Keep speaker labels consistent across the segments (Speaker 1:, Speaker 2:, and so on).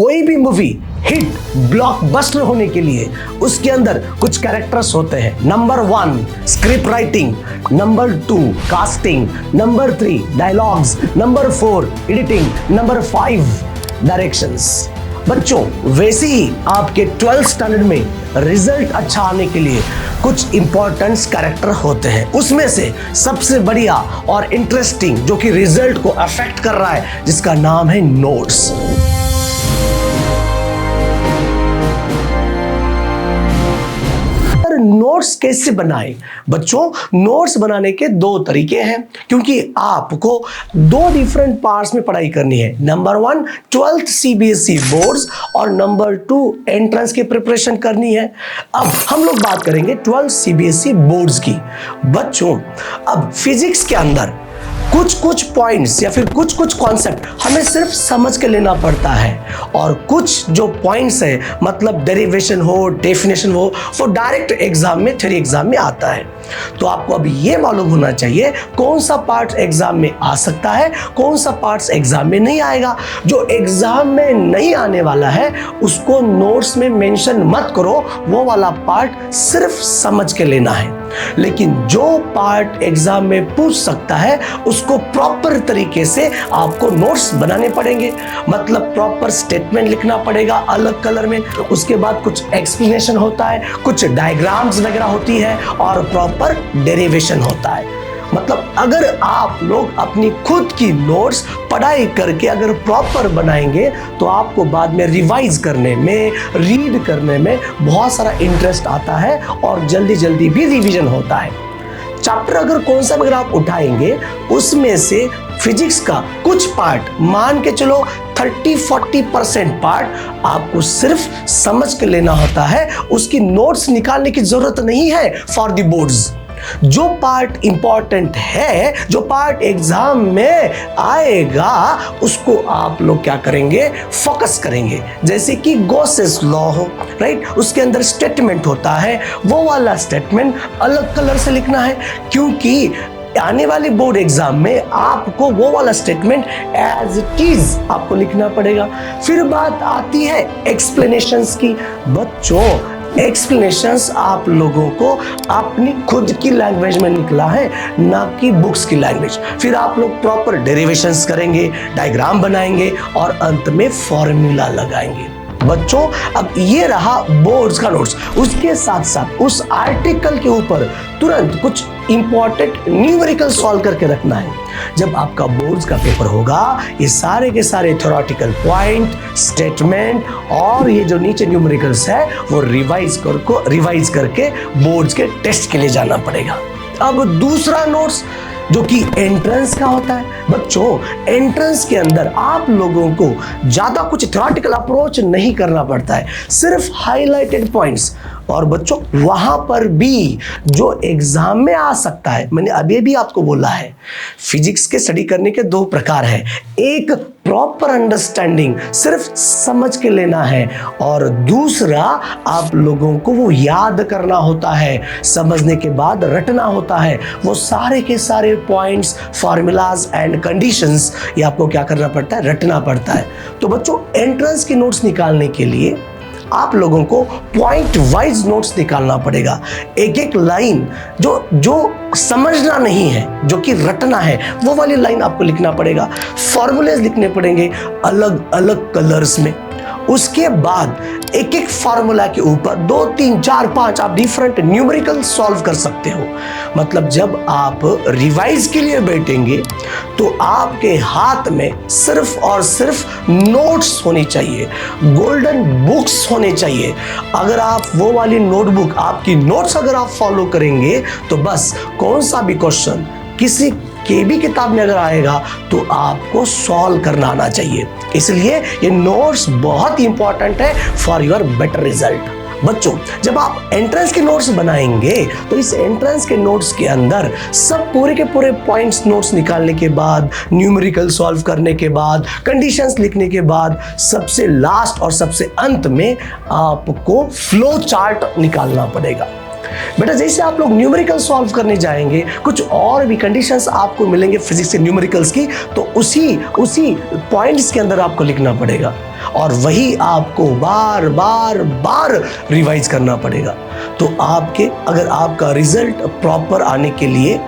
Speaker 1: कोई भी movie hit blockbuster होने के लिए उसके अंदर कुछ कैरेक्टर्स होते हैं। Number 1 script writing, number 2 casting, number 3 dialogues, number 4 editing, number 5 directions. बच्चों, वैसे ही आपके 12th स्टैंडर्ड में रिजल्ट अच्छा आने के लिए कुछ इंपॉर्टेंट कैरेक्टर होते हैं। उसमें से सबसे बढ़िया और इंटरेस्टिंग जो कि रिजल्ट को अफेक्ट कर रहा है, जिसका नाम है नोट्स। नोट्स कैसे बनाएं? बच्चों, नोट्स बनाने के 2 तरीके हैं, क्योंकि आपको 2 डिफरेंट पार्ट्स में पढ़ाई करनी है। नंबर 1 12th CBSE बोर्ड्स और नंबर 2 एंट्रेंस की प्रिपरेशन करनी है। अब हम लोग बात करेंगे 12th CBSE बोर्ड्स की। बच्चों, अब फिजिक्स के अंदर कुछ पॉइंट्स या फिर कुछ कॉन्सेप्ट हमें सिर्फ समझ के लेना पड़ता है, और कुछ जो पॉइंट्स है, मतलब डेरिवेशन हो, डेफिनेशन हो, वो डायरेक्ट एग्जाम में, थ्योरी एग्जाम में आता है। तो आपको अब ये मालूम होना चाहिए कौन सा पार्ट एग्जाम में आ सकता है, कौन सा पार्ट एग्जाम में नहीं आएगा। जो एग्जाम में नहीं आने वाला है उसको नोट्स में मेंशन मत करो, वो वाला पार्ट सिर्फ समझ के लेना है। लेकिन जो पार्ट एग्जाम में पूछ सकता है उसको प्रॉपर तरीके से आपको नोट्स बनाने पड़ेंगे। मतलब प्रॉपर स्टेटमेंट लिखना पड़ेगा अलग कलर में, उसके बाद कुछ एक्सप्लेनेशन होता है, कुछ डायग्राम्स वगैरह होती है और प्रॉपर डेरिवेशन होता है। मतलब अगर आप लोग अपनी खुद की नोट्स पढ़ाई करके अगर प्रॉपर बनाएंगे तो आपको बाद में रिवाइज करने में, रीड करने में बहुत सारा इंटरेस्ट आता है और जल्दी भी रिवीजन होता है। चैप्टर अगर कौन सा अगर आप उठाएंगे, उसमें से फिजिक्स का कुछ पार्ट, मान के चलो 30-40% पार्ट आपको सिर्फ समझ के लेना होता है, उसकी नोट्स निकालने की जरूरत नहीं है फॉर द बोर्ड्स। जो पार्ट इंपॉर्टेंट है, जो पार्ट एग्जाम में आएगा, उसको आप लोग क्या करेंगे, फोकस करेंगे। जैसे कि गॉसेस लॉ हो, राइट, उसके अंदर स्टेटमेंट होता है, वो वाला स्टेटमेंट अलग कलर से लिखना है, क्योंकि आने वाले बोर्ड एग्जाम में आपको वो वाला स्टेटमेंट एज इट इज आपको लिखना पड़ेगा। फिर बात आती है एक्सप्लेनेशंस की। बच्चों, एक्सप्लेनेशंस आप लोगों को अपनी खुद की लैंग्वेज में निकला है, ना कि बुक्स की लैंग्वेज। फिर आप लोग प्रॉपर डेरिवेशंस करेंगे, डायग्राम बनाएंगे और अंत में फॉर्मूला लगाएंगे। बच्चों, अब ये रहा बोर्ड्स का नोट्स। उसके साथ साथ उस आर्टिकल के ऊपर तुरंत कुछ इंपॉर्टेंट न्यूमेरिकल सॉल्व करके रखना है। जब आपका बोर्ड्स का पेपर होगा, ये सारे के सारे थ्योरेटिकल पॉइंट, स्टेटमेंट और ये जो नीचे न्यूमेरिकल्स है वो रिवाइज करके बोर्ड्स के टेस्ट के लिए जाना पड़ेगा। अब दूसरा नोट्स जो कि एंट्रेंस का होता है। बच्चों, एंट्रेंस के अंदर आप लोगों को ज्यादा कुछ थ्योरेटिकल अप्रोच नहीं करना पड़ता है, सिर्फ हाईलाइटेड पॉइंट्स। और बच्चों, वहां पर भी जो एग्जाम में आ सकता है, मैंने अभी भी आपको बोला है, फिजिक्स के स्टडी करने के 2 प्रकार है। एक प्रॉपर अंडरस्टैंडिंग, सिर्फ समझ के लेना है, और दूसरा आप लोगों को वो याद करना होता है, समझने के बाद रटना होता है। वो सारे के सारे पॉइंट्स, फॉर्मूलाज एंड कंडीशंस, ये आपको क्या करना पड़ता है, रटना पड़ता है। तो बच्चों, एंट्रेंस की नोट्स निकालने के लिए आप लोगों को पॉइंट वाइज नोट्स निकालना पड़ेगा। एक लाइन जो समझना नहीं है, जो कि रटना है, वो वाली लाइन आपको लिखना पड़ेगा। फॉर्मूलेज लिखने पड़ेंगे अलग अलग कलर्स में। उसके बाद एक फार्मूला के ऊपर 2, 3, 4, 5 आप डिफरेंट न्यूमेरिकल सॉल्व कर सकते हो। मतलब जब आप रिवाइज के लिए बैठेंगे तो आपके हाथ में सिर्फ और सिर्फ नोट्स होनी चाहिए, गोल्डन बुक्स होने चाहिए। अगर आप वो वाली नोटबुक, आपकी नोट्स अगर आप फॉलो करेंगे तो बस कौन सा भी क्वेश्चन किसी के भी किताब में अगर आएगा तो आपको सॉल्व करना आना चाहिए। इसलिए ये नोट्स बहुत इंपॉर्टेंट है फॉर योर बेटर रिजल्ट। बच्चों, जब आप एंट्रेंस के नोट्स बनाएंगे तो इस एंट्रेंस के नोट्स के अंदर सब पूरे के पूरे पॉइंट्स नोट्स निकालने के बाद, न्यूमेरिकल सॉल्व करने के बाद, कंडीशंस लिखने के बाद, सबसे लास्ट और सबसे अंत में आपको फ्लो चार्ट निकालना पड़ेगा। बेटा जैसे आप लोग न्यूमेरिकल सॉल्व करने जाएंगे, कुछ और भी कंडीशंस आपको मिलेंगे फिजिक्स के न्यूमेरिकल्स की, तो उसी पॉइंट्स के अंदर आपको लिखना पड़ेगा और वही आपको बार बार रिवाइज करना पड़ेगा। तो अगर आपका रिजल्ट प्रॉपर आने के लिए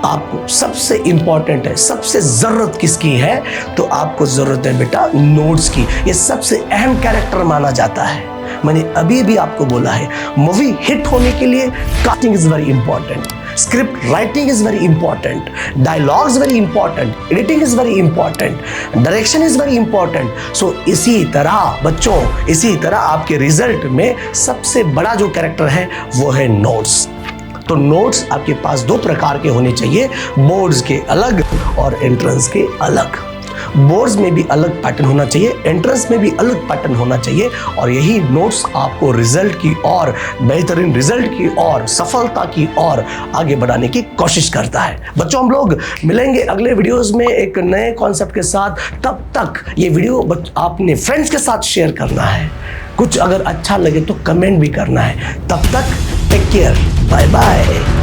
Speaker 1: आपको सबसे इंपॉर्टेंट है, सबसे जरूरत किसकी है, तो आपको जरूरत है बेटा नोट्स की। ये सबसे अहम कैरेक्टर माना जाता है। मैंने अभी भी आपको बोला है, मूवी हिट होने के लिए casting is very important, script writing is very important, dialogues very important, editing is very important, direction is very important. So इसी तरह बच्चों, इसी तरह आपके रिजल्ट में सबसे बड़ा जो कैरेक्टर है वो है नोट्स। तो नोट्स आपके पास दो प्रकार के होने चाहिए, बोर्ड्स के अलग और एंट्रेंस के अलग। बोर्ड्स में भी अलग पैटर्न होना चाहिए, एंट्रेंस में भी अलग पैटर्न होना चाहिए, और यही नोट्स आपको रिजल्ट की और बेहतरीन रिजल्ट की और सफलता की और आगे बढ़ाने की कोशिश करता है। बच्चों हम लोग मिलेंगे अगले वीडियोस में एक नए कॉन्सेप्ट के साथ। तब तक ये वीडियो आपने फ्रेंड्स के साथ शेयर करना है, कुछ अगर अच्छा लगे तो कमेंट भी करना है। तब तक टेक केयर, बाय बाय।